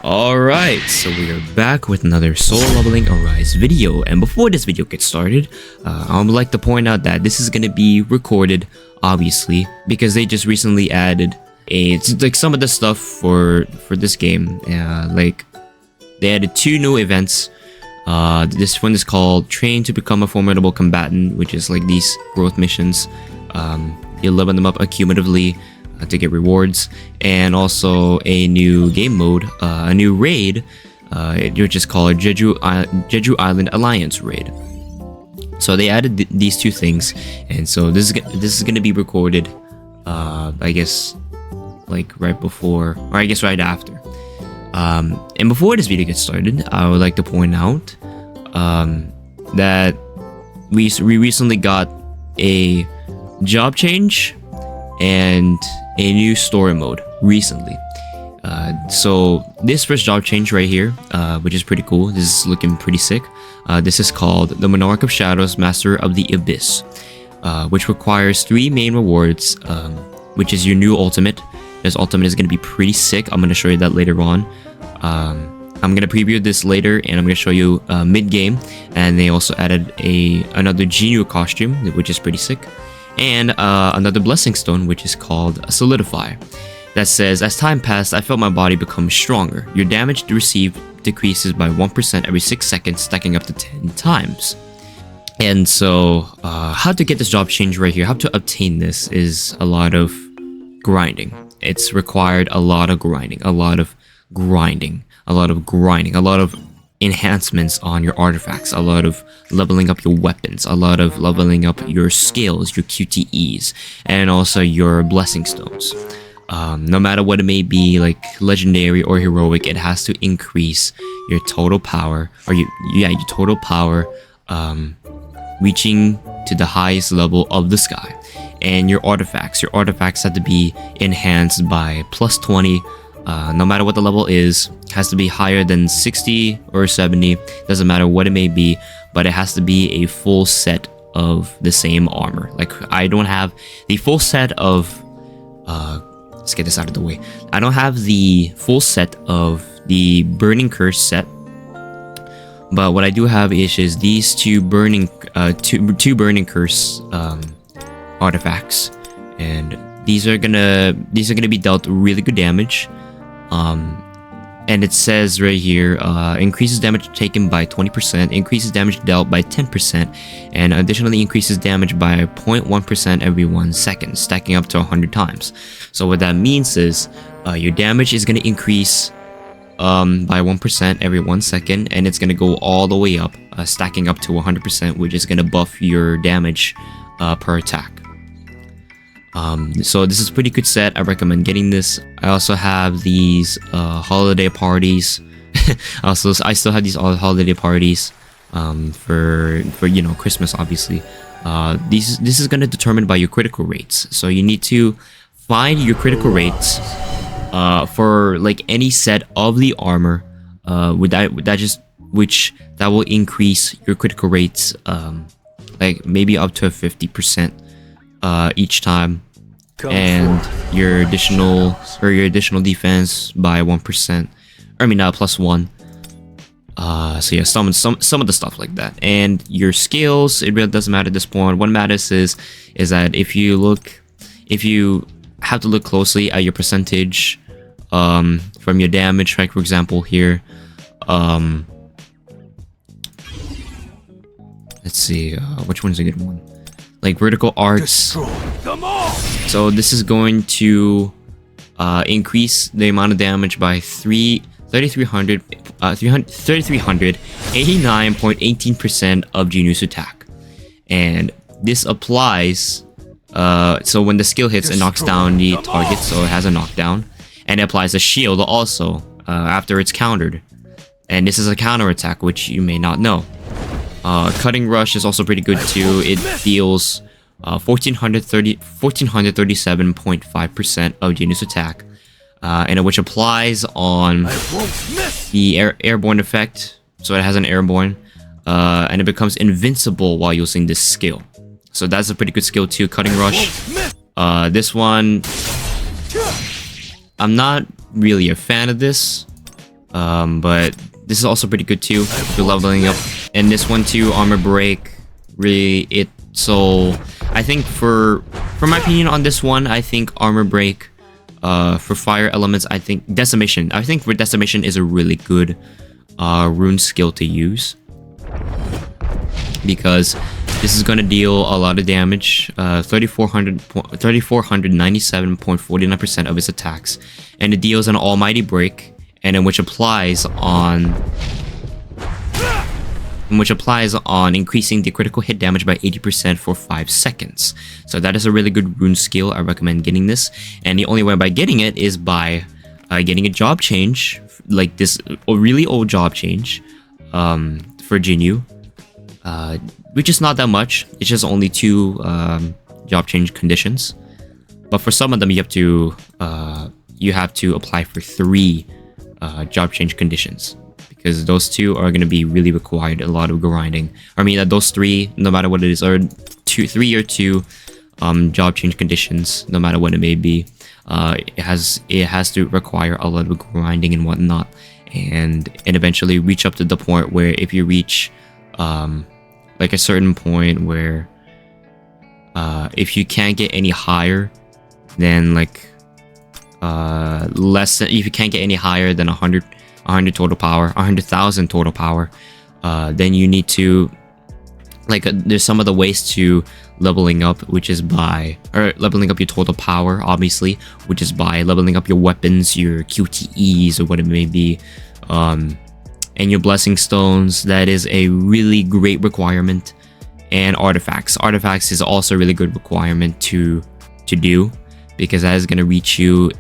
Alright, so we are back with another Soul Leveling Arise video, and before this video gets started, I would like to point out that this is going to be recorded, obviously, because they just recently added some of the stuff for this game. Like, they added 2 new events. This one is called Train to Become a Formidable Combatant, which is like these growth missions. You level them up accumulatively to get rewards, and also a new game mode, a new raid, which is called Jeju Island Alliance Raid. So they added these 2 things, and so this is going to be recorded, I guess, like right before, or I guess right after. And before this video gets started, I would like to point out that we recently got a job change and a new story mode recently. So this first job change right here, which is pretty cool, this is looking pretty sick. This is called the Monarch of Shadows, Master of the Abyss, which requires 3 main rewards, which is your new ultimate. This ultimate is going to be pretty sick. I'm going to show you that later on. I'm going to preview this later, and I'm going to show you mid-game. And they also added another Jinwoo costume, which is pretty sick. And another blessing stone, which is called Solidify, that says, as time passed, I felt my body become stronger. Your damage received decreases by 1% every 6 seconds, stacking up to 10 times. And so how to get this job change right here, how to obtain this, is a lot of grinding. It's required a lot of grinding, a lot of enhancements on your artifacts, a lot of leveling up your weapons, a lot of leveling up your skills, your QTEs, and also your blessing stones. No matter what it may be, like legendary or heroic, it has to increase your total power, or your total power, reaching to the highest level of the sky. And your artifacts have to be enhanced by plus 20. No matter what the level is, has to be higher than 60 or 70, doesn't matter what it may be, but it has to be a full set of the same armor. Like, I don't have the full set of let's get this out of the way. I don't have the full set of the Burning Curse set, but what I do have is these 2 Burning Curse artifacts, and these are gonna be dealt really good damage. And it says right here, increases damage taken by 20%, increases damage dealt by 10%, and additionally increases damage by 0.1% every 1 second, stacking up to 100 times. So what that means is, your damage is going to increase by 1% every 1 second, and it's going to go all the way up, stacking up to 100%, which is going to buff your damage per attack. So this is a pretty good set. I recommend getting this. I also have these holiday parties. I still have these holiday parties for Christmas, obviously. This is gonna determine by your critical rates. So you need to find your critical rates for like any set of the armor which will increase your critical rates like maybe up to 50%. Each time, and your additional defense by 1%. I mean, plus 1. So yeah, some of the stuff like that, and your skills. It really doesn't matter at this point. What matters is that if you have to look closely at your percentage from your damage. Like for example here, let's see, which one's a good one? Like vertical arts. So this is going to increase the amount of damage by 3,389.18% of Jinwoo's attack, and this applies. So when the skill hits, it knocks down the target, so it has a knockdown, and it applies a shield also after it's countered. And this is a counter attack, which you may not know. Cutting Rush is also pretty good too. It deals 1437.5% of Jinwoo's attack, and which applies on the airborne effect. So it has an airborne, and it becomes invincible while using this skill. So that's a pretty good skill too. Cutting Rush. This one, I'm not really a fan of this. But this is also pretty good too for leveling up. And this one too, armor break, really it. So I think for my opinion on this one, I think armor break, for fire elements, I think decimation. I think for decimation is a really good rune skill to use, because this is going to deal a lot of damage, 3497.49% of its attacks, and it deals an almighty break, and in which applies on increasing the critical hit damage by 80% for 5 seconds. So that is a really good rune skill. I recommend getting this, and the only way by getting it is by getting a job change, like this really old job change for Jinwoo, which is not that much. It's just only 2 job change conditions, but for some of them you have to apply for 3 job change conditions, because those 2 are going to be really required a lot of grinding. I mean, those 3, no matter what it is, are 3 or 2 job change conditions, no matter what it may be. It has to require a lot of grinding and whatnot, and eventually reach up to the point where if you reach like a certain point where if you can't get any higher than like if you can't get any higher than 100 total power, 100,000 total power, then you need to, like, there's some of the ways to leveling up, which is by leveling up your total power, obviously, which is by leveling up your weapons, your QTEs, or what it may be, and your blessing stones. That is a really great requirement. And artifacts is also a really good requirement to do, because that is going to reach you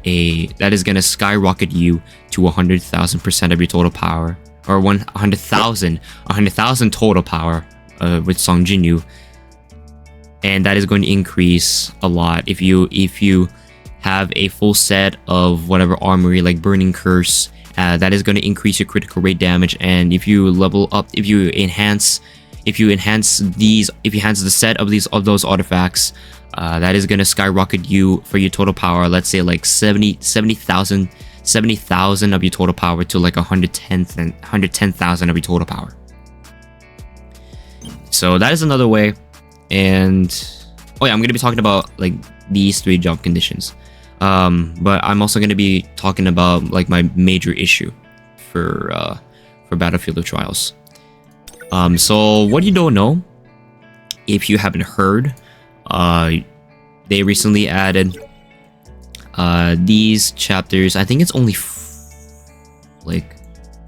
that is going to skyrocket you to 100,000% of your total power, or 100,000 total power with Song Jinwoo, and that is going to increase a lot if you have a full set of whatever armory, like Burning Curse. That is going to increase your critical rate damage, and if you level up, if you enhance the set of those artifacts, that is going to skyrocket you for your total power, let's say like 70,000 of your total power to like 110,000 of your total power. So that is another way. And oh yeah, I'm going to be talking about like these 3 job conditions, but I'm also going to be talking about like my major issue for Battlefield of Trials. So what you don't know, if you haven't heard, they recently added these chapters. I think it's only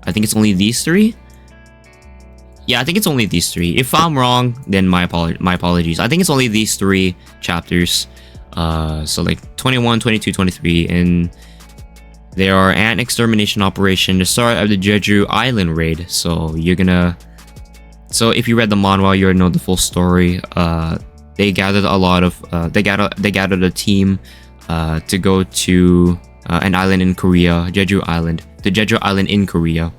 I think it's only these 3. Yeah, I think it's only these 3. If I'm wrong, then my apologies. I think it's only these 3 chapters. So like 21, 22, 23, and they are an extermination operation, the start of the Jeju Island raid. So if you read the manhwa, you already know the full story. They gathered a team to go to an island in Korea, the Jeju Island in Korea,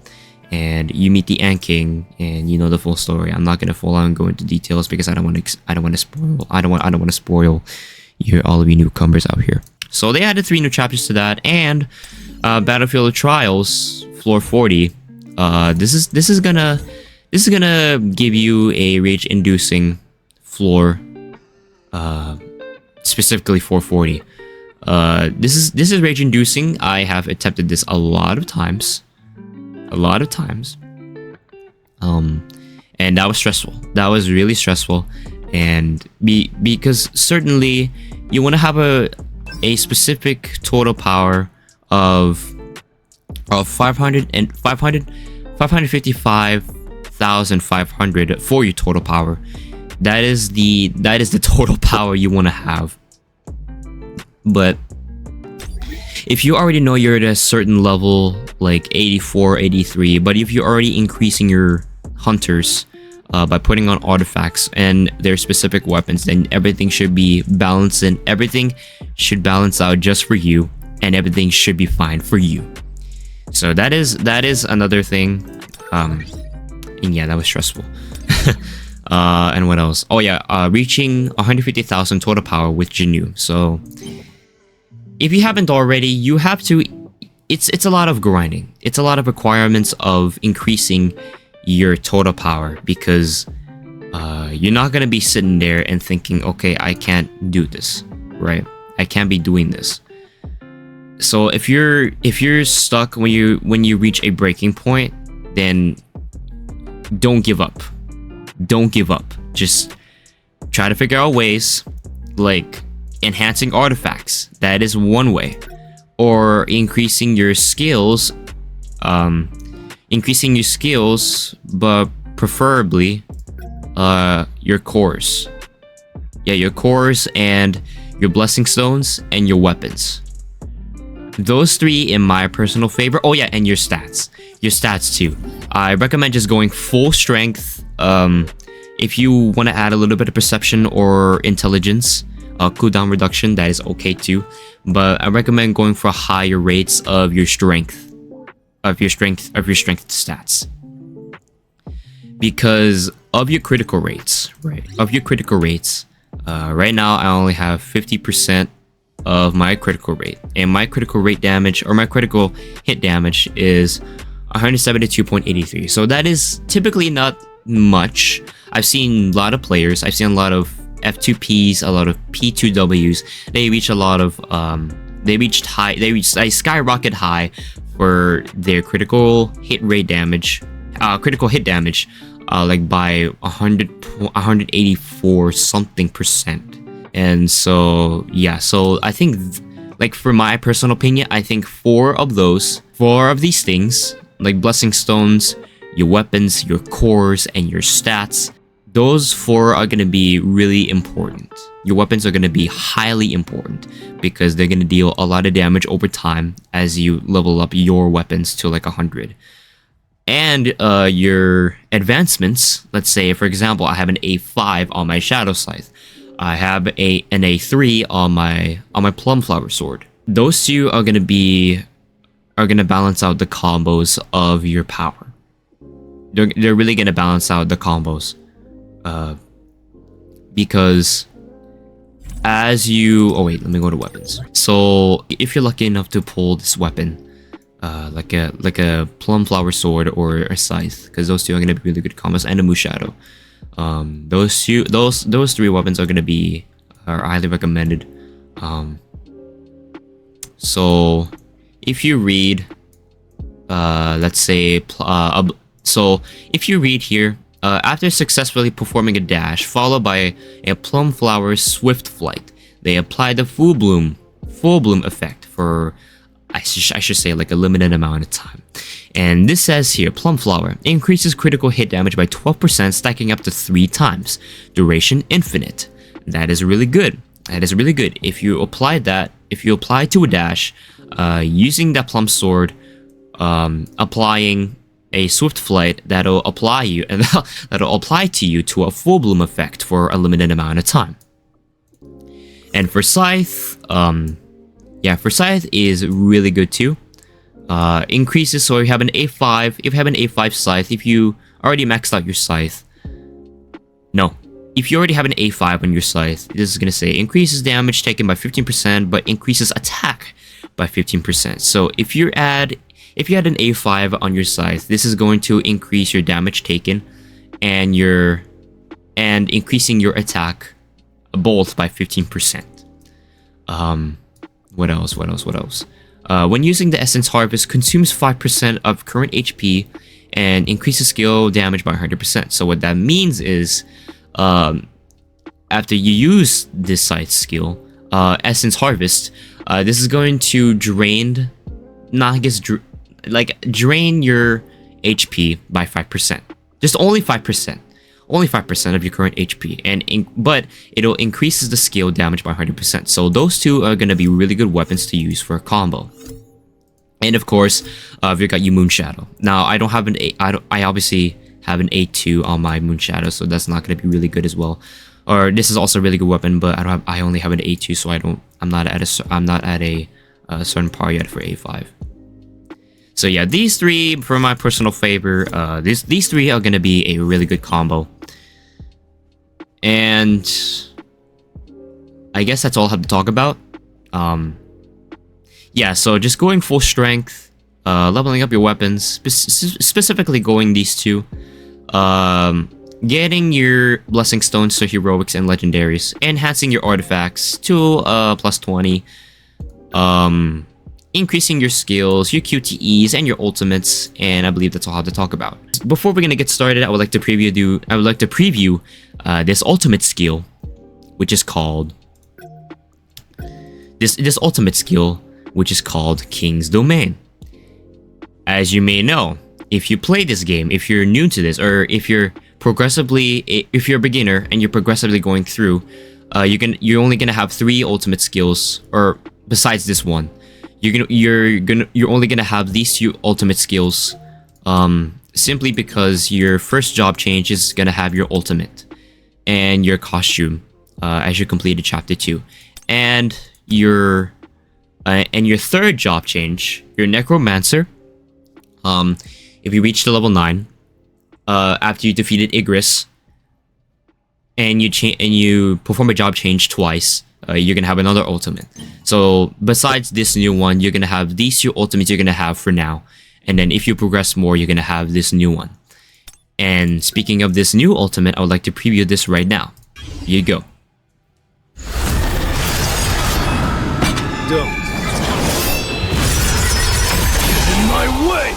and you meet the Ant King, and you know the full story. I'm not gonna full on go into details because I don't want to spoil all of you newcomers out here. So they added 3 new chapters to that, and Battlefield of Trials Floor 40. This is gonna give you a rage-inducing floor, specifically 440. This is rage-inducing. I have attempted this a lot of times, and that was stressful. That was really stressful, and because certainly you want to have a specific total power of 555,500 for your total power. That is the total power you want to have. But if you already know you're at a certain level, like 84, 83, but if you're already increasing your hunters by putting on artifacts and their specific weapons, then everything should be balanced, and everything should balance out just for you, and everything should be fine for you. So that is another thing. And yeah, that was stressful. And what else? Oh yeah, reaching 150,000 total power with Jinwoo. So if you haven't already, you have to it's a lot of grinding. It's a lot of requirements of increasing your total power, because you're not gonna be sitting there and thinking, okay, I can't do this, right? I can't be doing this. So if you're stuck when you reach a breaking point, then don't give up. Don't give up. Just try to figure out ways, like enhancing artifacts. That is one way. Or increasing your skills. Increasing your skills, but preferably your cores. Yeah, your cores and your blessing stones and your weapons. Those three in my personal favor. Oh yeah, and your stats. Your stats too. I recommend just going full strength. If you want to add a little bit of perception or intelligence, cooldown reduction, that is okay too. But I recommend going for higher rates of your strength. Of your strength stats. Because of your critical rates, right? Of your critical rates, right now I only have 50% of my critical rate, and my critical rate damage, or my critical hit damage, is 172.83. So that is typically not much. I've seen a lot of players, I've seen a lot of F2Ps, a lot of P2Ws. They reach a lot of they reached a skyrocket high for their critical hit rate damage, critical hit damage, like by 184 something percent. And so yeah, so I think, like, for my personal opinion, I think four of these things, like blessing stones, your weapons, your cores, and your stats, those four are going to be really important. Your weapons are going to be highly important, because they're going to deal a lot of damage over time as you level up your weapons to like 100. And your advancements, let's say for example, I have an A5 on my Shadow Scythe. I have an A3 on my Plumflower Sword. Those two are gonna balance out the combos of your power. They're really gonna balance out the combos, because as you let me go to weapons. So if you're lucky enough to pull this weapon, like a Plumflower Sword or a Scythe, because those two are gonna be really good combos, and a Moose Shadow. Those three weapons are highly recommended. So if you read, let's say, so if you read here, after successfully performing a dash followed by a Plumflower Swift Flight, they apply the full bloom effect for, I should say, like a limited amount of time. And this says here, Plumflower increases critical hit damage by 12%, stacking up to 3 times. Duration infinite. That is really good. That is really good. If you apply to a dash, using that Plum Sword, applying a Swift Flight, that'll apply to you to a full bloom effect for a limited amount of time. And for Scythe, for Scythe is really good too. Increases, so if you have an A5, Scythe, if you already maxed out your Scythe, if you already have an A5 on your Scythe, this is gonna say increases damage taken by 15%, but increases attack by 15%. So if you had an A5 on your Scythe, this is going to increase your damage taken and increasing your attack both by 15%. What else? When using the Essence Harvest, consumes 5% of current HP and increases skill damage by 100%. So what that means is, after you use this Scythe skill, Essence Harvest, this is going to drain your HP by 5%. Just only 5%. Only 5% of your current HP, but it'll increases the skill damage by 100%. So those two are gonna be really good weapons to use for a combo. And of course, we've got your Moon Shadow. Now I obviously have an A2 on my Moon Shadow, so that's not gonna be really good as well. Or this is also a really good weapon, but I only have an A2, so I'm not at a certain par yet for A5. So yeah, these three, for my personal favor, these three are gonna be a really good combo. And I guess that's all I have to talk about. yeah, so just going full strength, leveling up your weapons, specifically going these two, getting your blessing stones to heroics and legendaries, enhancing your artifacts to plus 20, increasing your skills, your QTEs, and your ultimates, and I believe that's all I have to talk about. Before we're gonna get started, I would like to preview this ultimate skill, which is called this ultimate skill, which is called King's Domain. As you may know, if you play this game, if you're new to this, or if you're a beginner and you're progressively going through, you're only gonna have 3 ultimate skills, or besides this one, you're only gonna have these 2 ultimate skills, simply because your first job change is gonna have your ultimate and your costume, as you completed chapter 2, and your third job change, your necromancer. If you reach the level 9, after you defeated Igris, and you perform a job change twice, you're gonna have another ultimate. So besides this new one, you're gonna have these 2 ultimates you're gonna have for now, and then if you progress more, you're gonna have this new one. And speaking of this new ultimate, I would like to preview this right now. Here you go. Don't. In my way!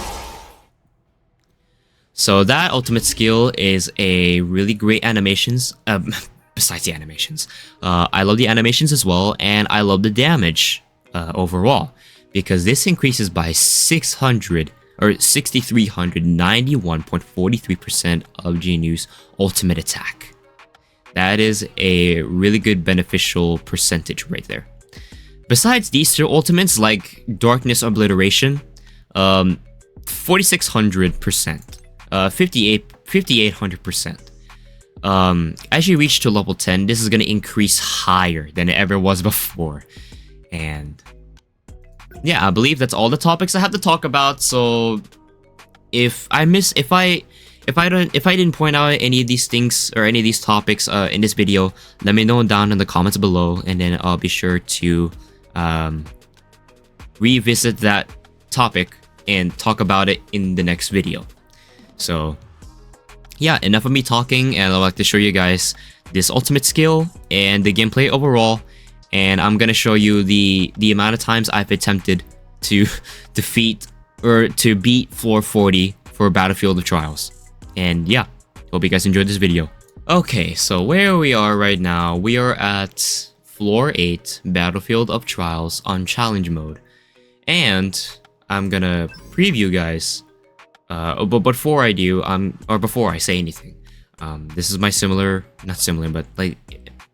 So that ultimate skill is a really great animations. Besides the animations, I love the animations as well, and I love the damage overall, because this increases by 600 or 6,391.43% of Jinwoo's ultimate attack. That is a really good beneficial percentage right there. Besides these 2 ultimates, like Darkness Obliteration, 4,600%. 5,800%. As you reach to level 10, this is going to increase higher than it ever was before. And yeah, I believe that's all the topics I have to talk about. So if I didn't point out any of these things or any of these topics in this video, let me know down in the comments below, and then I'll be sure to revisit that topic and talk about it in the next video. So yeah, enough of me talking, and I'd like to show you guys this ultimate skill and the gameplay overall, and I'm gonna show you the amount of times I've attempted to defeat or to beat floor 40 for Battlefield of Trials. And yeah, hope you guys enjoyed this video. Okay, so where we are right now, we are at floor 8 Battlefield of Trials on challenge mode, and I'm gonna preview guys. But before I do, before I say anything, this is my not similar, but like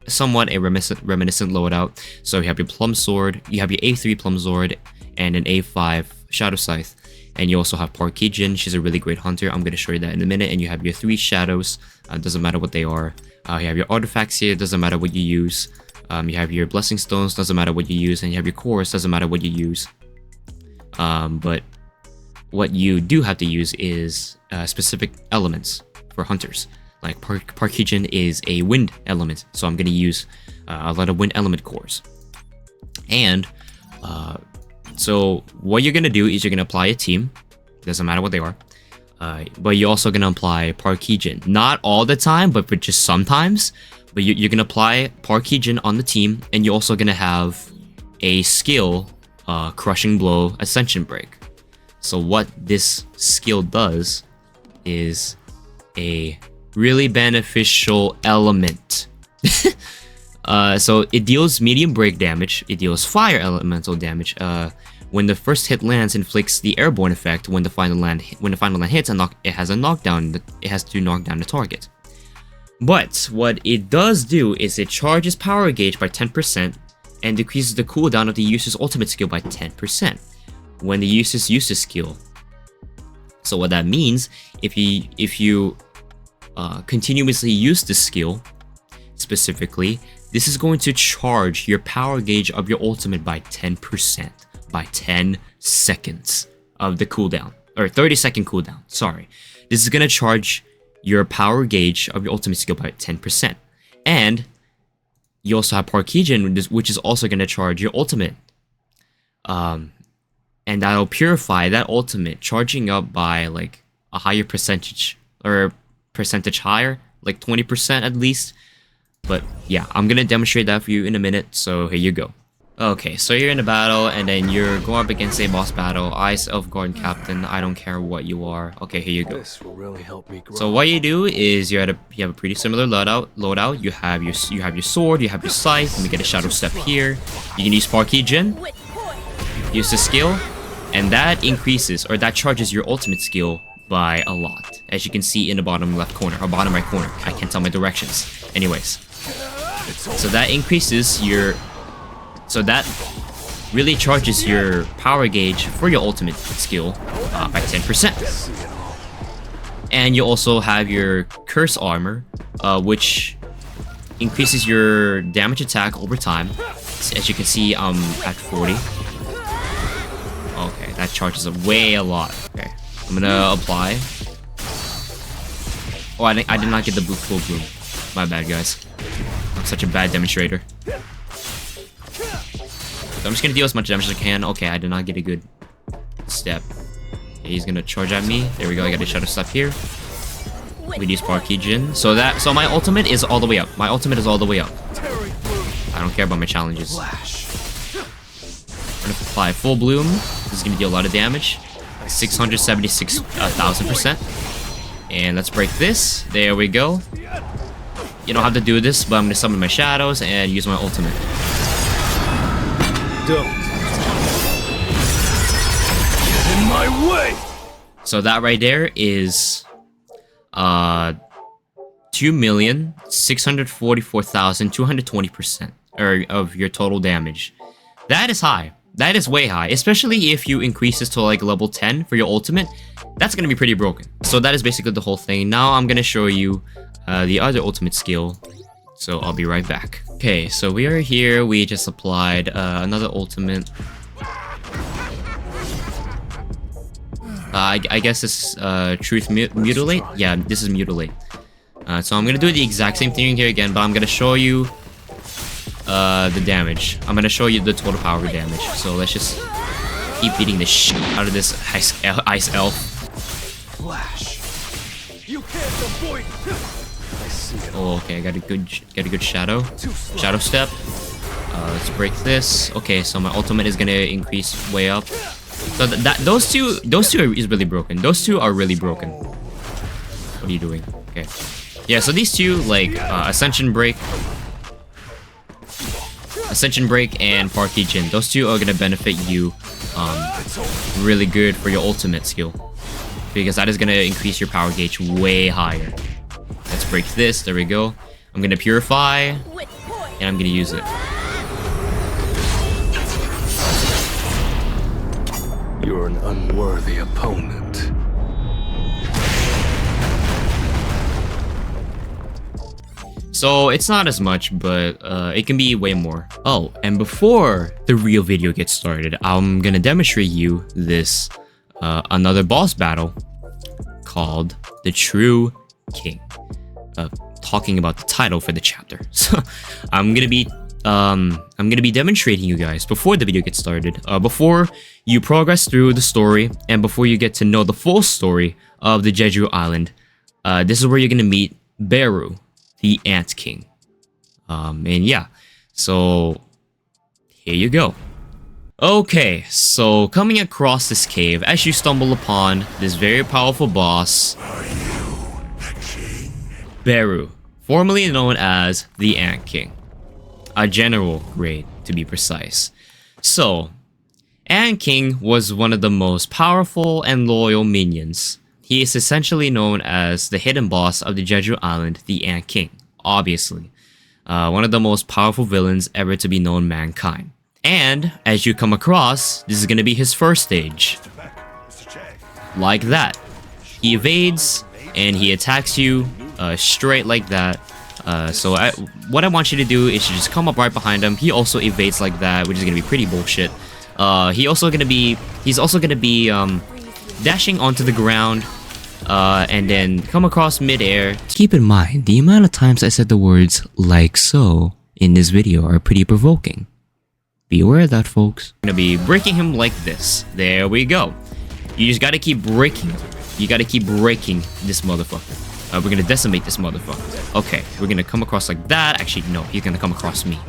somewhat a reminiscent loadout. So you have your Plum Sword, you have your A3 Plum Sword, and an A5 Shadow Scythe, and you also have Parkijin. She's a really great hunter. I'm gonna show you that in a minute. And you have your 3 shadows. Doesn't matter what they are. You have your artifacts here. Doesn't matter what you use. You have your blessing stones. Doesn't matter what you use, and you have your cores. Doesn't matter what you use. But what you do have to use is specific elements for hunters. Like Parkijin is a wind element, so I'm going to use a lot of wind element cores. And so what you're going to do is you're going to apply a team. Doesn't matter what they are. But you're also going to apply Parkijin. Not all the time, but for just sometimes. But you're going to apply Parkijin on the team, and you're also going to have a skill, Crushing Blow Ascension Break. So what this skill does is a really beneficial element. So it deals medium break damage, it deals fire elemental damage. When the first hit lands, inflicts the airborne effect. When the final land hits, it has a knockdown. It has to knock down the target. But what it does do is it charges power gauge by 10% and decreases the cooldown of the user's ultimate skill by 10%. When the users use the skill. So what that means, if you continuously use the skill, specifically, this is going to charge your power gauge of your ultimate by 10%, by 10 seconds of the cooldown, or 30-second cooldown, sorry. This is going to charge your power gauge of your ultimate skill by 10%. And you also have Parkijin, which is also going to charge your ultimate and that'll purify that ultimate, charging up by like a higher percentage, or percentage higher, like 20% at least. But yeah, I'm gonna demonstrate that for you in a minute, so here you go. Okay, so you're in a battle, and then you're going up against a boss battle. Ice Elf Guard Captain, I don't care what you are. Okay, here you go. This will really help me grow. So what you do is you have a pretty similar loadout. You have your sword, you have your scythe. Let me get a shadow step here. You can use Sparky Jin. Use the skill, and that increases, or that charges your ultimate skill by a lot. As you can see in the bottom left corner, or bottom right corner. I can't tell my directions. Anyways, so that increases your... So that really charges your power gauge for your ultimate skill by 10%. And you also have your curse armor, which increases your damage attack over time. As you can see, I'm at 40. Okay, that charges way a lot. Okay, I'm gonna apply. Oh, I did not get the full bloom. My bad, guys. I'm such a bad demonstrator. So I'm just gonna deal as much damage as I can. Okay, I did not get a good step. Okay, he's gonna charge at me. There we go. I got a shadow step here. We use Sparky Jin. So my ultimate is all the way up. My ultimate is all the way up. I don't care about my challenges. I'm gonna apply full bloom. This is gonna deal a lot of damage. 676,000%. And let's break this. There we go. You don't have to do this, but I'm gonna summon my shadows and use my ultimate. Don't get in my way. So that right there is 2,644,220% of your total damage. That is high. That is way high, especially if you increase this to like level 10 for your ultimate. That's gonna be pretty broken. So that is basically the whole thing. Now I'm gonna show you the other ultimate skill. So I'll be right back. Okay, so we are here. We just applied another ultimate. I guess it's Truth Mutilate. Yeah, this is Mutilate. So I'm gonna do the exact same thing here again, but I'm gonna show you the damage. I'm gonna show you the total power damage. So let's just keep beating the shit out of this ice elf. Flash. You can't avoid. Oh, okay, I got a good shadow step. Let's break this. Okay, so my ultimate is gonna increase way up. So those two is really broken. Those two are really broken. What are you doing? Okay, yeah. So these two, like Ascension Break, and Sparky Jin. Those two are gonna benefit you really good for your ultimate skill, because that is gonna increase your power gauge way higher. Let's break this. There we go. I'm gonna purify, and I'm gonna use it. You're an unworthy opponent. So it's not as much, but it can be way more. Oh, and before the real video gets started, I'm gonna demonstrate you this another boss battle called the True King. Talking about the title for the chapter. So I'm gonna be demonstrating you guys before the video gets started, before you progress through the story, and before you get to know the full story of the Jeju Island. This is where you're gonna meet BERU, the Ant King. And yeah, so here you go. Okay, so coming across this cave, as you stumble upon this very powerful boss, BERU, formerly known as the Ant King. A general grade, to be precise. So, Ant King was one of the most powerful and loyal minions. He is essentially known as the hidden boss of the Jeju Island, the Ant King, obviously. One of the most powerful villains ever to be known mankind. And, as you come across, this is going to be his first stage. Like that. He evades, and he attacks you straight like that. What I want you to do is to just come up right behind him. He also evades like that, which is gonna be pretty bullshit. He's also gonna be dashing onto the ground, and then come across mid-air. Keep in mind, the amount of times I said the words "like so" in this video are pretty provoking. Be aware of that, folks. I'm gonna be breaking him like this. There we go. You just gotta keep breaking him. You gotta keep breaking this motherfucker. We're gonna decimate this motherfucker. Okay, we're gonna come across like that. Actually, no, he's gonna come across me.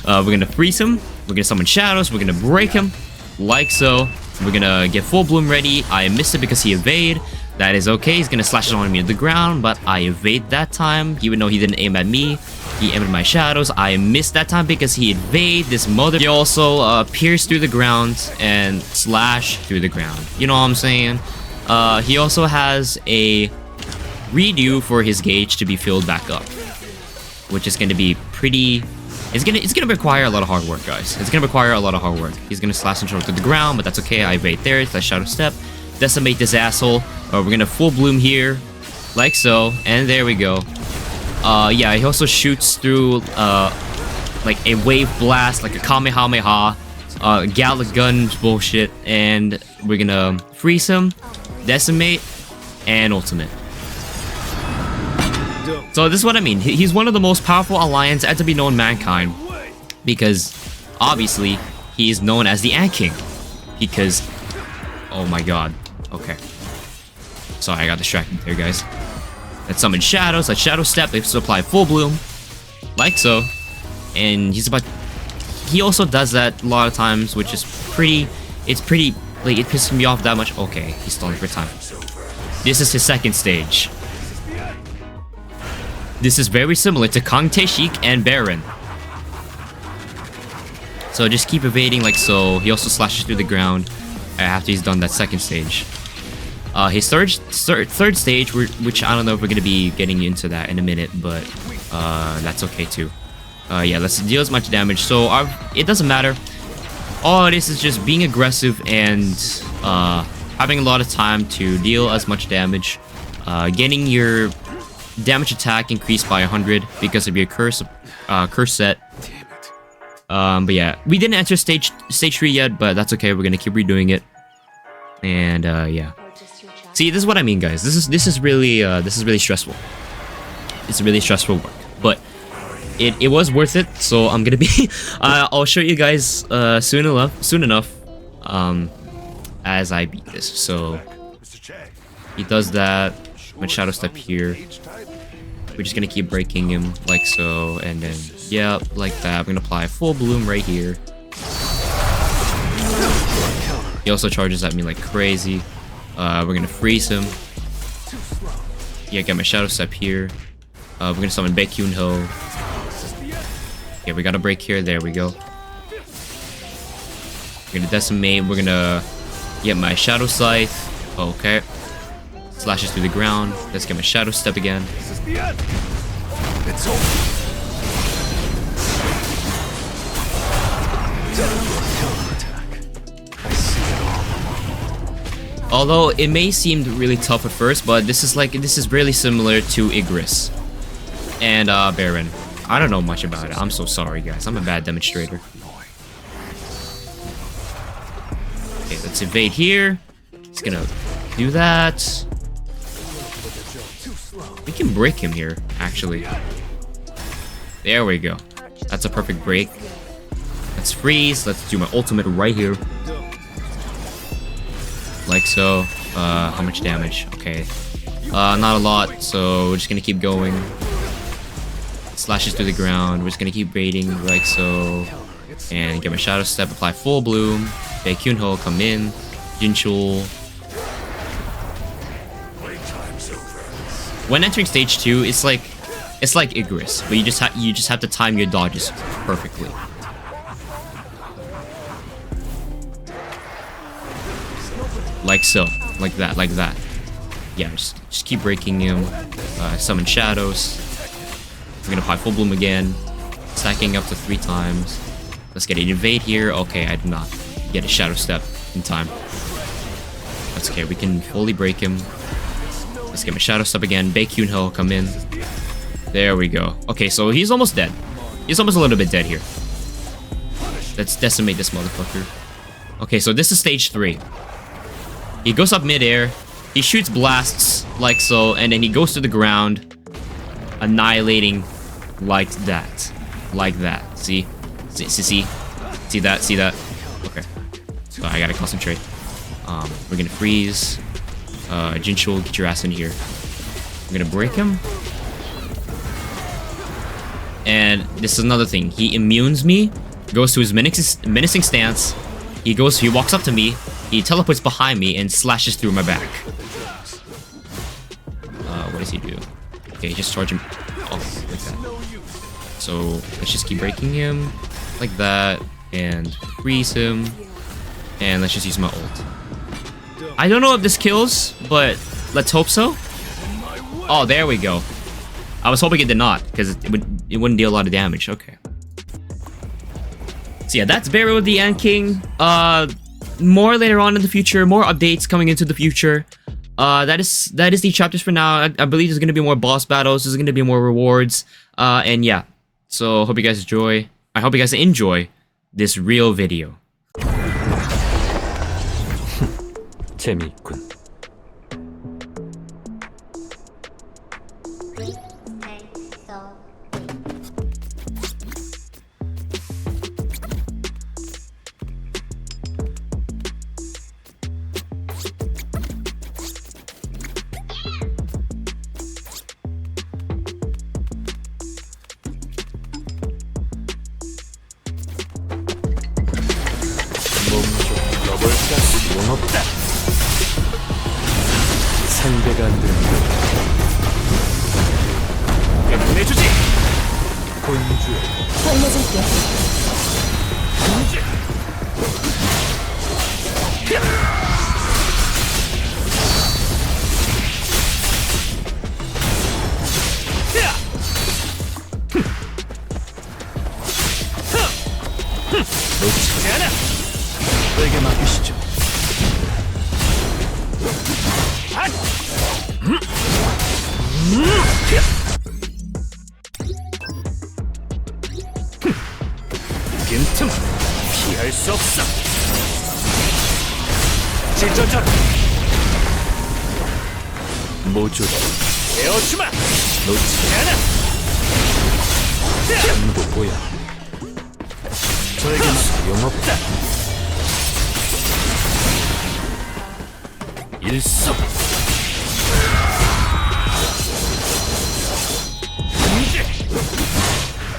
We're gonna freeze him. We're gonna summon shadows. We're gonna break him. Like so. We're gonna get full bloom ready. I missed it because he evade. That is okay. He's gonna slash it on me to the ground, but I evade that time. Even though he didn't aim at me, he aimed at my shadows. I missed that time because he evade this mother. He also pierce through the ground and slash through the ground. You know what I'm saying? He also has a redo for his gauge to be filled back up, which is gonna be pretty. It's gonna require a lot of hard work, guys. It's gonna require a lot of hard work. He's gonna slash and throw to the ground, but that's okay. I evade there. It's that shadow step. Decimate this asshole. We're gonna full bloom here, like so, and there we go. Yeah, he also shoots through like a wave blast, like a Kamehameha, Gala gun bullshit, and we're gonna freeze him, decimate, and ultimate. So this is what I mean. He's one of the most powerful alliance to be known mankind, because obviously he is known as the Ant King. Because, oh my god. Okay. Sorry, I got distracted there, guys. Let's summon shadows. Let's shadow step. Let's apply full bloom, like so. And he's about. He also does that a lot of times, which is pretty. It's pretty. Like it pisses me off that much. Okay, he's stalling for time. This is his second stage. This is very similar to Kang Tae-shik and Baron. So just keep evading like so. He also slashes through the ground after he's done that second stage. His third stage, which I don't know if we're gonna be getting into that in a minute, but that's okay too. Yeah, let's deal as much damage. So it doesn't matter. All it is just being aggressive and having a lot of time to deal as much damage. Getting your damage attack increased by 100 because of your curse set. But yeah, we didn't enter stage 3 yet, but that's okay. We're gonna keep redoing it. And yeah. See, this is what I mean, guys. This is really stressful. It's really stressful work, but it was worth it. So I'm gonna be I'll show you guys soon enough as I beat this. So he does that. I'm gonna shadow step here. We're just gonna keep breaking him like so, and then yeah, like that. I'm gonna apply full bloom right here. He also charges at me like crazy. We're gonna freeze him. Yeah, get my shadow step here. We're gonna summon Baekhyun-ho. Yeah, we got a break here. There we go. We're gonna decimate. We're gonna get my shadow scythe. Okay. Slashes through the ground. Let's get my shadow step again. It's over. Although it may seem really tough at first, but this is really similar to Igris and Baron. I don't know much about it. I'm so sorry, guys. I'm a bad demonstrator. Okay, let's evade here. He's gonna do that. We can break him here, actually. There we go. That's a perfect break. Let's freeze. Let's do my ultimate right here. Like so. How much damage? Okay. Not a lot, so we're just gonna keep going. Slashes through the ground. We're just gonna keep baiting like so. And get my shadow step, apply full bloom. Baekhyun-ho come in. Jinwoo. When entering stage 2, it's like Igris, but you just have to time your dodges perfectly. Like so, like that. Yeah, just keep breaking him. Summon shadows. We're gonna apply full bloom again, stacking up to 3 times. Let's get an evade here. Okay, I did not get a shadow step in time. That's okay. We can fully break him. Let's get my shadow step again. Baekhyun-ho come in. There we go. Okay, so he's almost dead. He's almost a little bit dead here. Let's decimate this motherfucker. Okay, so this is stage 3. He goes up midair. He shoots blasts like so, and then he goes to the ground, annihilating like that. Like that. See? See? See that? See that? Okay. So I gotta concentrate. We're gonna freeze. Jinwoo, get your ass in here. I'm gonna break him. And this is another thing. He immunes me, goes to his menacing stance. He walks up to me, he teleports behind me and slashes through my back. What does he do? Okay, just charge him off like that. So let's just keep breaking him like that and freeze him. And let's just use my ult. I don't know if this kills, but let's hope so. Oh, there we go. I was hoping it did not, because it wouldn't deal a lot of damage. Okay. So yeah, that's BERU the Ant King. More later on in the future, more updates coming into the future. That is the chapters for now. I believe there's gonna be more boss battles. There's gonna be more rewards. And yeah. So hope you guys enjoy. I hope you guys enjoy this real video. 재미있군. 소용없다. 상대가 안 된다. 보내주지. 본주. 살려줄게. 문제. 놓치지 않아. 저에게 맡기시죠. 빈틈 피할 수 없어. 찢어져. 모조리 베어주마. 놓치지 않아. 전부 보여. 저에게 소용없다. 일섭. 문제.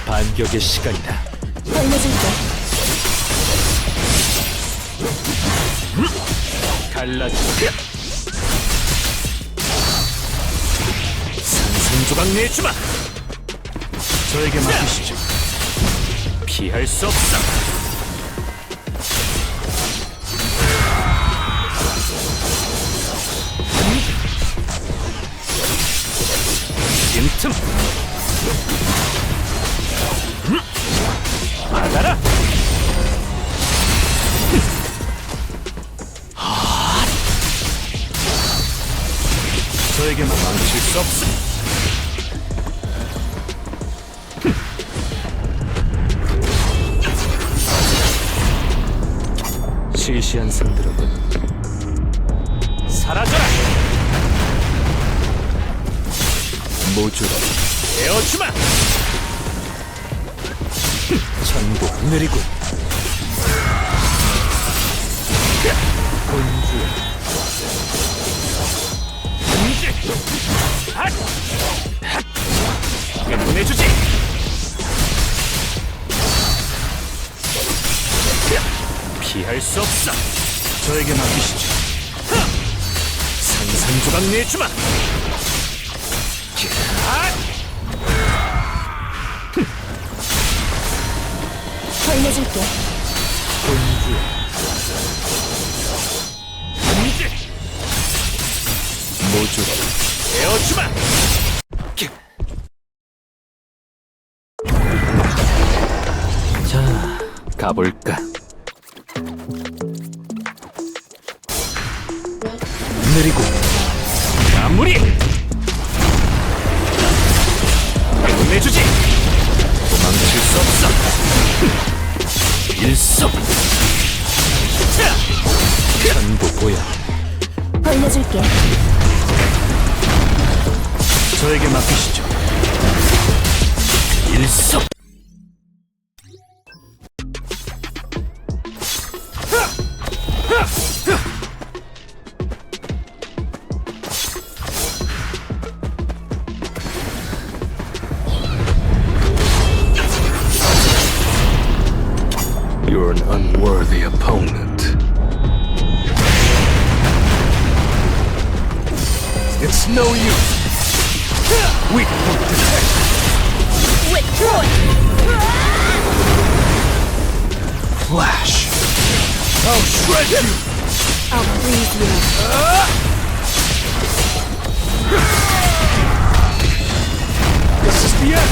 반격의 시간이다. 살려줄게. 갈라줄게. 산산조각 내주마. 저에게 맡기시죠. 피할 수 없어. 빈틈 받아라. 저에게 망칠 수 없어. 시시한 상대로군. 사라져라. 모조리 베어주마. 전부 느리군. 본주. 문제. 보내주지. 피할 수 없어. 저에게 맡기시죠. 산산조각 내주마. 살려줄게. 본주. 문제. 모조리 베어주마. 자, 가볼까. 느리고 마무리. 내주지. 도망칠 수 없어. 일섭. 전부 보여. 살려줄게. 저에게 맡기시죠. 일섭. it's no use. Weak point detected. With point! Flash. I'll shred you. I'll freeze you. This is the end.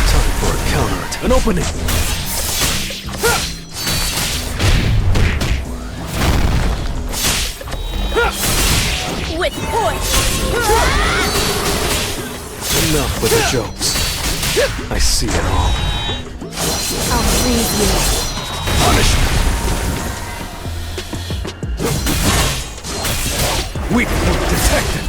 Time for a counterattack. An opening. With point! Enough with the jokes. I see it all. I'll freeze you. Punishment. Weak point detected.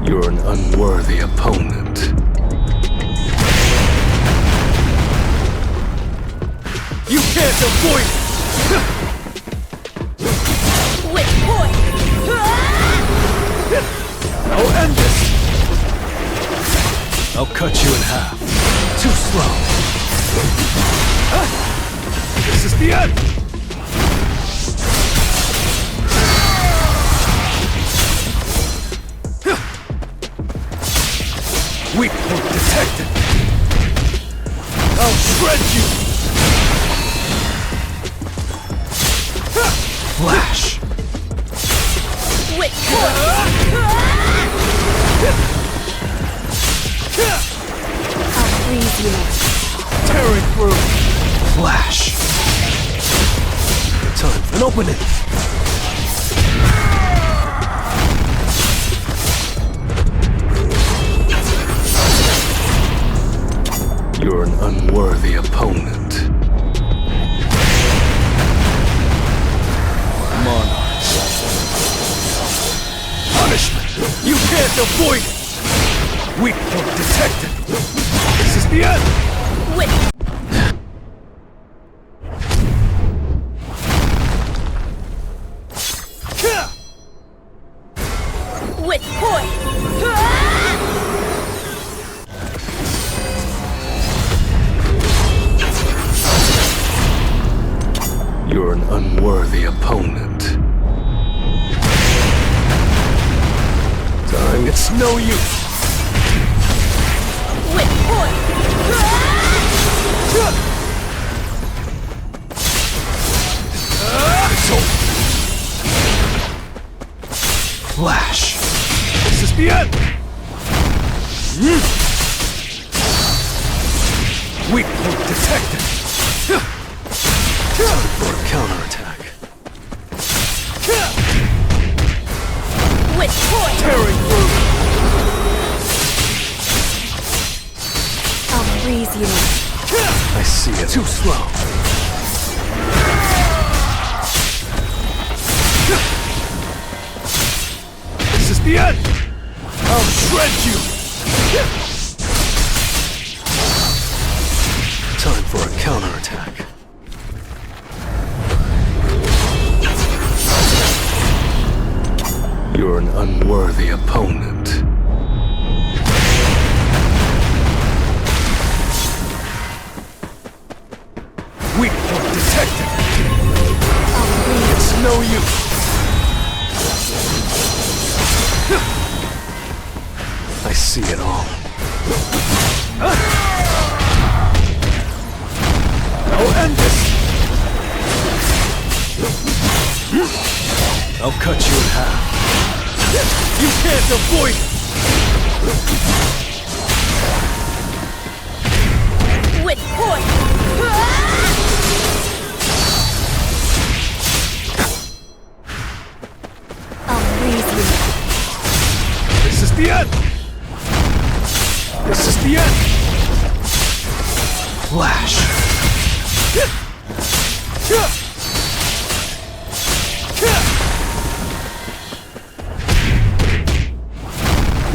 You're an unworthy opponent. You can't avoid it! With point! I'll end this! I'll cut you in half. Too slow. This is the end! Weak point detected! I'll shred you! Flash! With point! I'll freeze you. Tearing through! Flash! Time for an opening! You're an unworthy opponent. Monarchs. Punishment! You can't avoid it! Weak point detected! This is the end! With With point! You're an unworthy opponent. Time, it's no use! With point! It's over! Flash! This is the end! Weak point detected! Time for a counterattack. With point! Tearing through! I'll freeze you. I see it. Too slow. This is the end! I'll shred you! Time for a counterattack. You're an unworthy opponent. Weak point detected! It's no use! I see it all. I'll end this! I'll cut you in half. You can't avoid it! With point! I'll freeze you. This is the end! This is the end! Flash!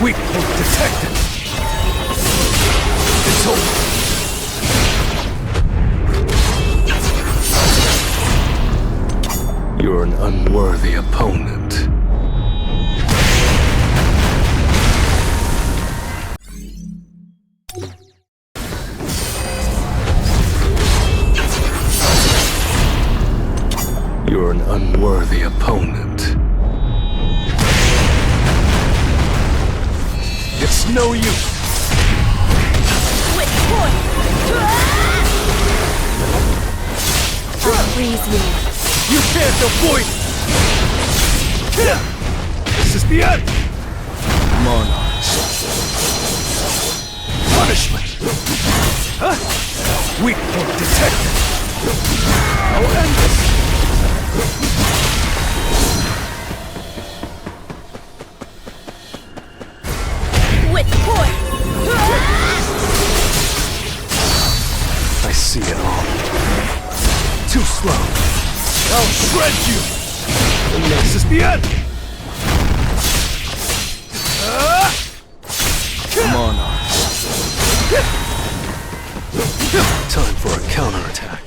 Weak point detected! It's over! You're an unworthy opponent. It's no use. With point! I'll freeze you. You can't avoid it! This is the end! Monarchs. Punishment! Huh? Weak point detected! I'll end this! With point! I see it all. Too slow. I'll shred you! And this is the end! Monarchs. Time for a counterattack.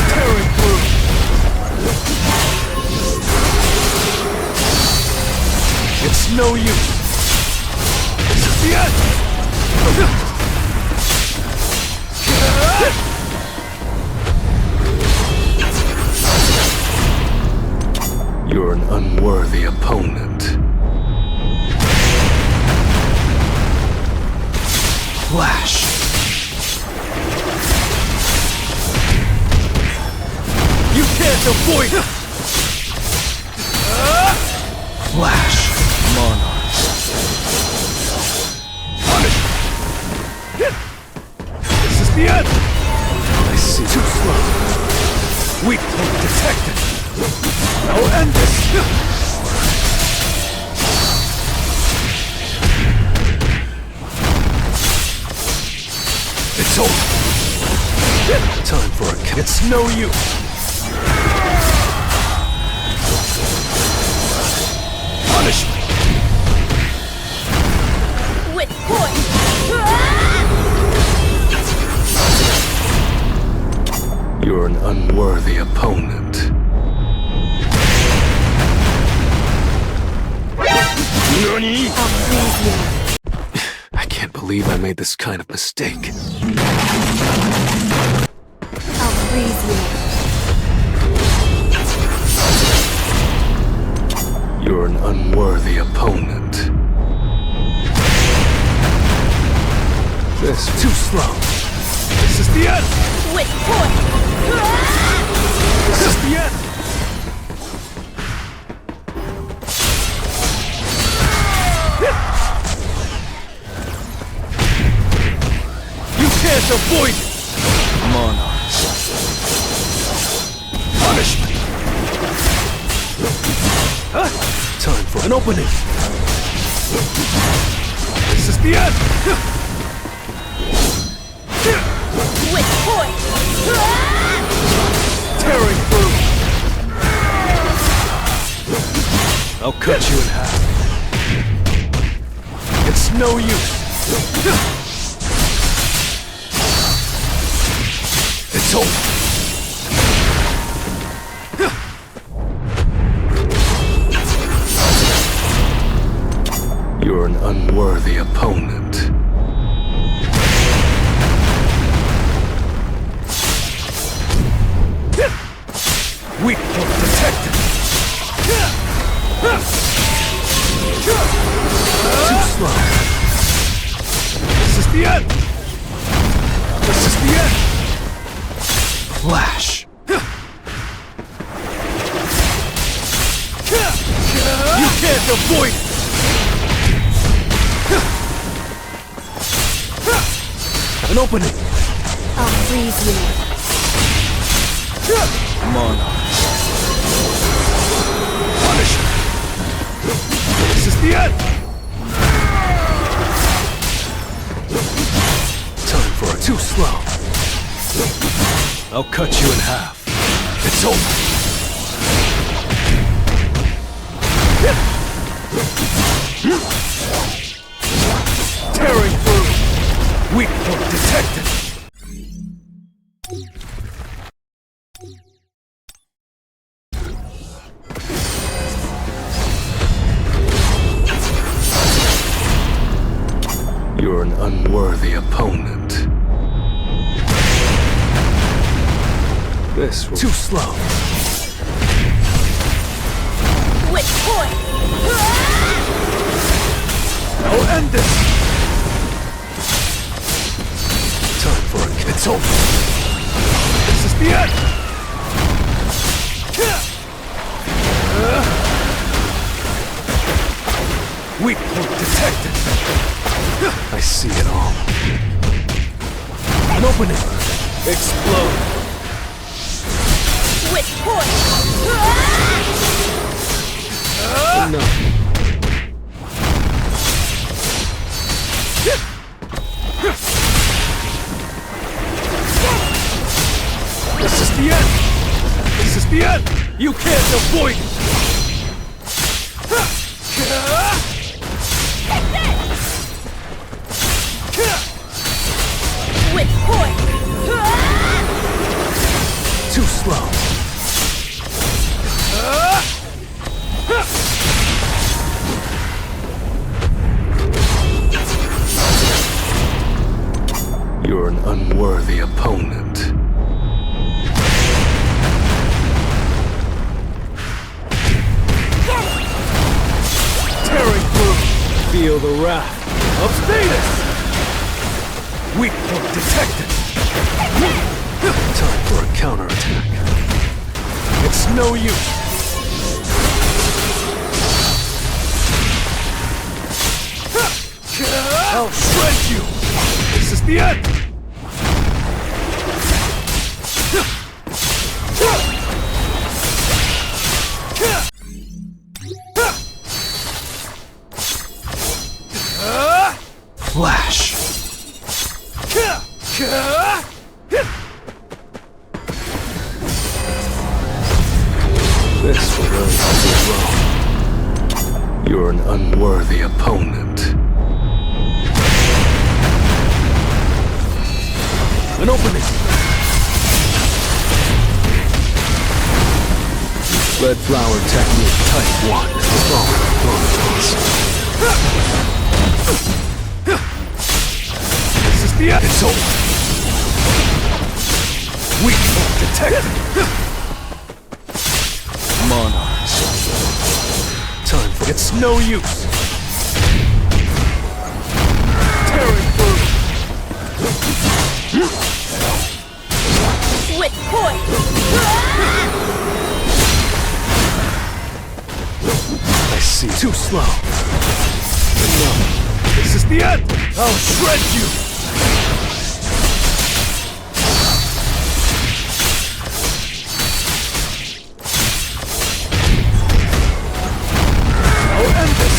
Tearing through. It's no use. This is the end! You're an unworthy opponent. Flash! You can't avoid it! Flash! Monarchs. Punish! This is the end! I see. Too slow. Weak point detected. I'll end this! It's over. Time for a kill. It's no use. Punish me. With point! You're an unworthy opponent. Nani? I'll freeze you. I can't believe I made this kind of mistake. I'll freeze you. You're an unworthy opponent. This too slow. This is the end. With point! This is the end. You can't avoid it. Monarchs. Punishment. Huh? Time for an opening. This is the end. With point! Tearing through. I'll cut you in half. It's no use. It's over. You're an unworthy opponent. Weak point detected. Too slow. This is the end. This is the end. Flash. You can't avoid it. An opening. I'll freeze you. Monarchs. Punish. This is the end. Time for it. Too slow. I'll cut you in half. It's over. Tearing through. Weak point detected. You're an unworthy opponent. This was too slow. With point! end this! Time for a kill. It's over! This is the end! Weak point detected! I see it all. An opening! Explode! With point! Enough. This is the end! This is the end! You can't avoid it! With point! Too slow. You're an unworthy opponent. Tearing through. Feel the wrath of Venus. Weak point detected. Time for a counterattack. It's no use. I'll shred you. This is the end. Flash. This will really help you grow. You're an unworthy opponent. An opening. Red flower technique type 1. Strong protocols. This is the end. It's over. Weak point detected. Monarchs. Time for it's no use. Tearing through. With point! I see. Too slow. Enough. This is the end. I'll shred you. I'll end this.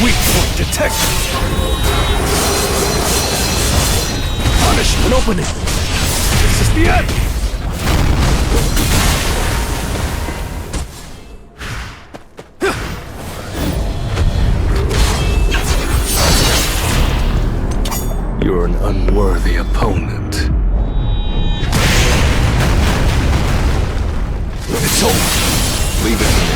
Weak point detected. Punishment opening. This is the end. You're an unworthy opponent. It's over. Leave it to me.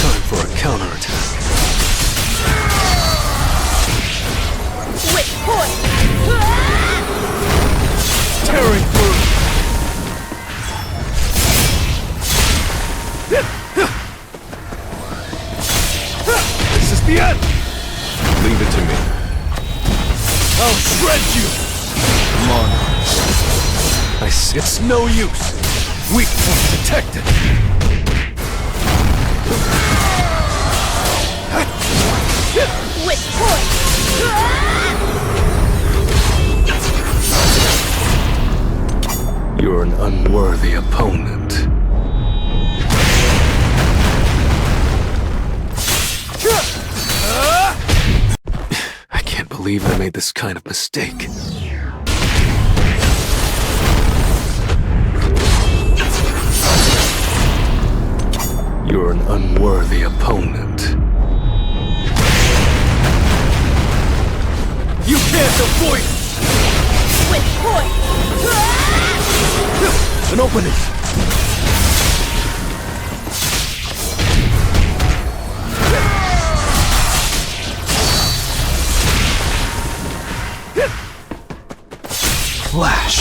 Time for a counterattack. With point! Tearing through. This is the end. Leave it to me. I'll shred you. Monarchs. I see. It's no use. Weak point detected. With point! You're an unworthy opponent. I can't believe I made this kind of mistake. You're an unworthy opponent. You can't avoid it! With point! An opening! Flash!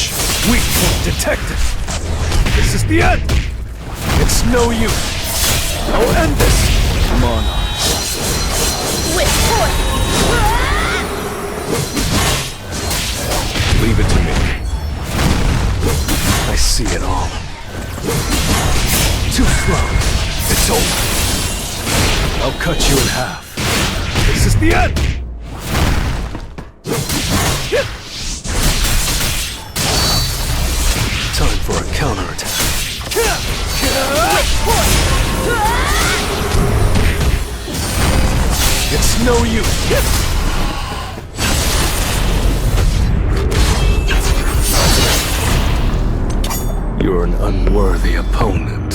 Weak point detected! This is the end! It's no use. I'll end this. Monarch. With point. Leave it to me. I see it all. Too slow. It's over. I'll cut you in half. This is the end! Time for a counterattack. With point. It's no use. You're an unworthy opponent.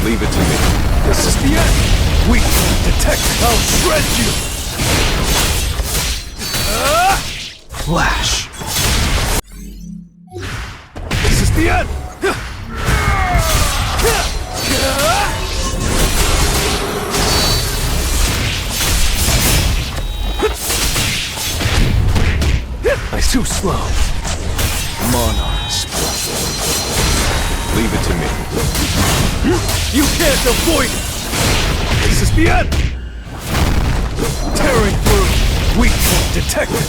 Leave it to me. This is the end. Weak detected. I'll shred you. Flash. This is the end. I'm too slow. Monarchs. Leave it to me. You can't avoid it! This is the end! Tearing through! Weak point detected!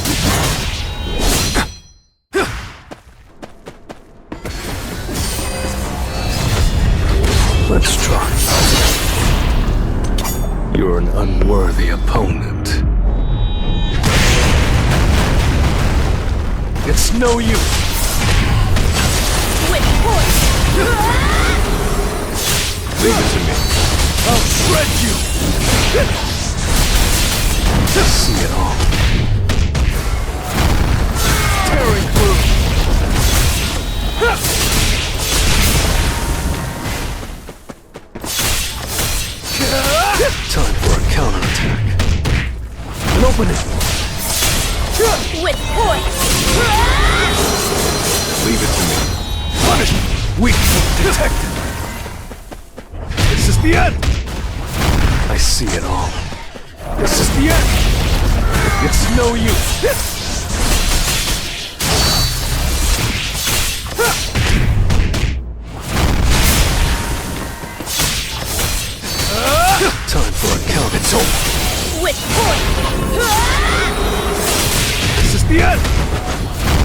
Let's try. You're an unworthy opponent. It's no use! With point. Leave it to me. I'll shred you! See it all. Tearing through! Time for a counterattack. An opening! With point. Leave it to me. Punishment! Weak point detected! This is the end! I see it all. This is the end! It's no use! Time for a count. It's over! With point. This is the end!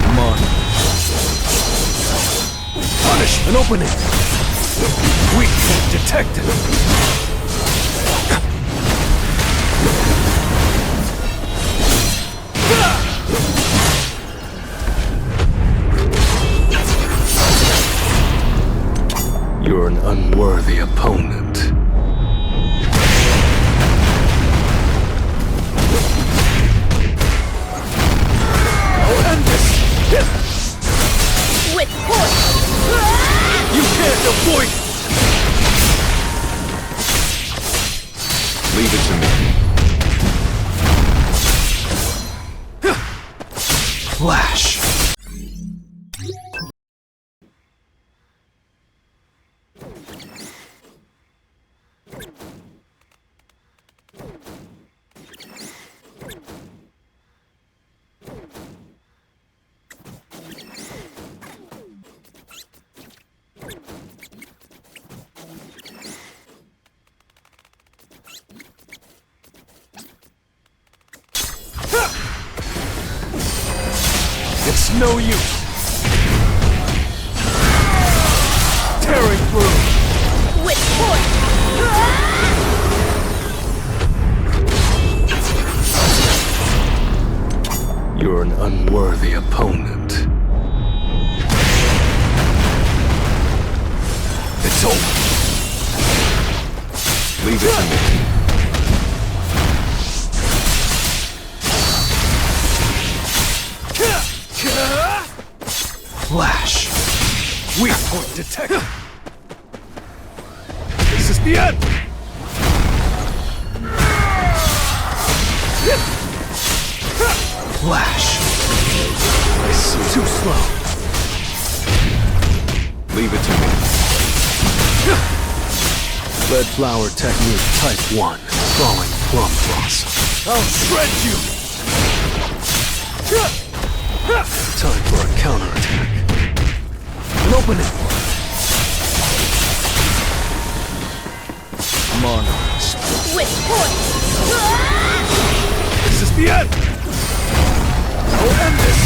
Come on. Punish! An opening! Weak point detected! You're an unworthy opponent. I'll end this! With point. You can't avoid it! Leave it to me. Flash! It's no use. Tearing through. With point. You're an unworthy opponent. It's over. Leave it to me. Flash! Weak point detected! This is the end! Flash! I see. Too slow. Leave it to me. Red flower technique type 1. Falling plum blossom. I'll shred you! Time for a counterattack. An opening. Monarchs. Which point? This is the end. I'll end this.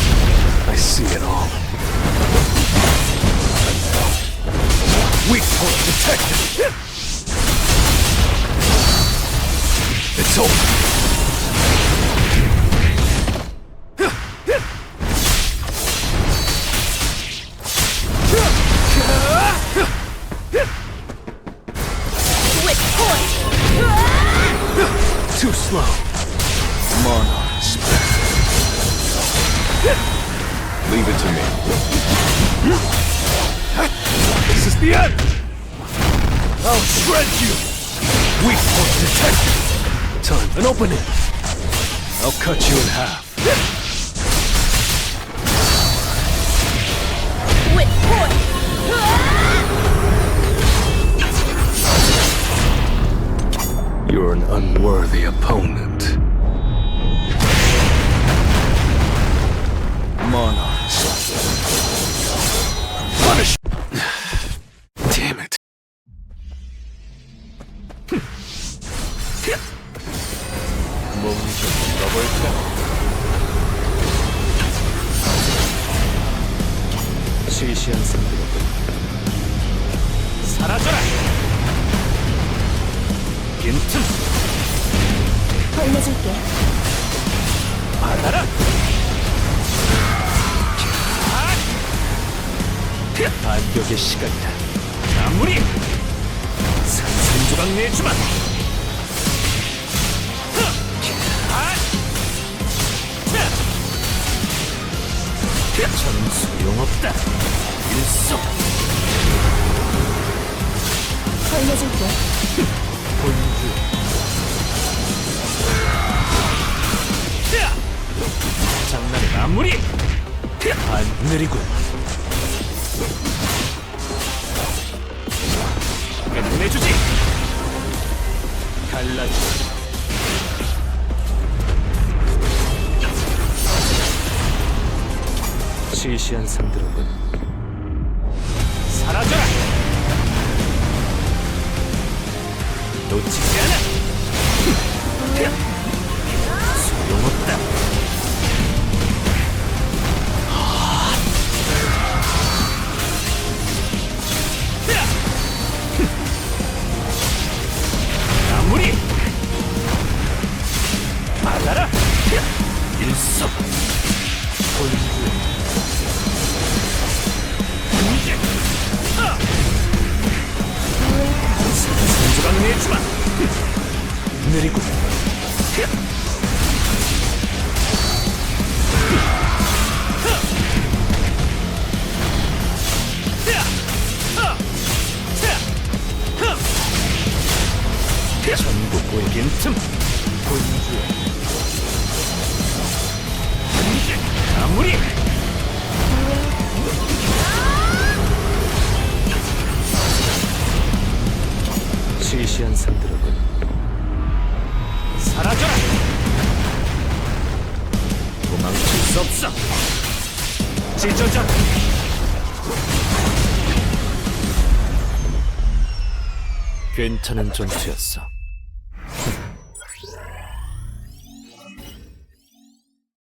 I see it all. Weak point detected. It's over. Which point? Too slow. Monarchs. Leave it to me. This is the end! I'll shred you! Weak point detected! Time, an opening! I'll cut you in half. Which point? You're an unworthy opponent. Monarchs. Punish! Damn it. 몸 좀 풀어볼까? 시시한 상대로군. 사라져라! 빈틈! 걸려줄게. 받아라! 반격의 시간이다. 마무리! 산산조각 내주마! 저는 소용없다. 일석! 걸려줄게. 본주. 장난의 마무리! 안 느리군. 끝내주지! 갈라주. 시시한 상대로군. 사라져라! 놓치지 않아! 소용없다. 마무리! 받아라! 일석! 본주. 산산조각 내주마! 느리군. 전국보의 빈틈! 본주. 마무리! 시시한 상대로군. 사라져라! 도망칠 수 없어! 찢어져! 괜찮은 전투였어.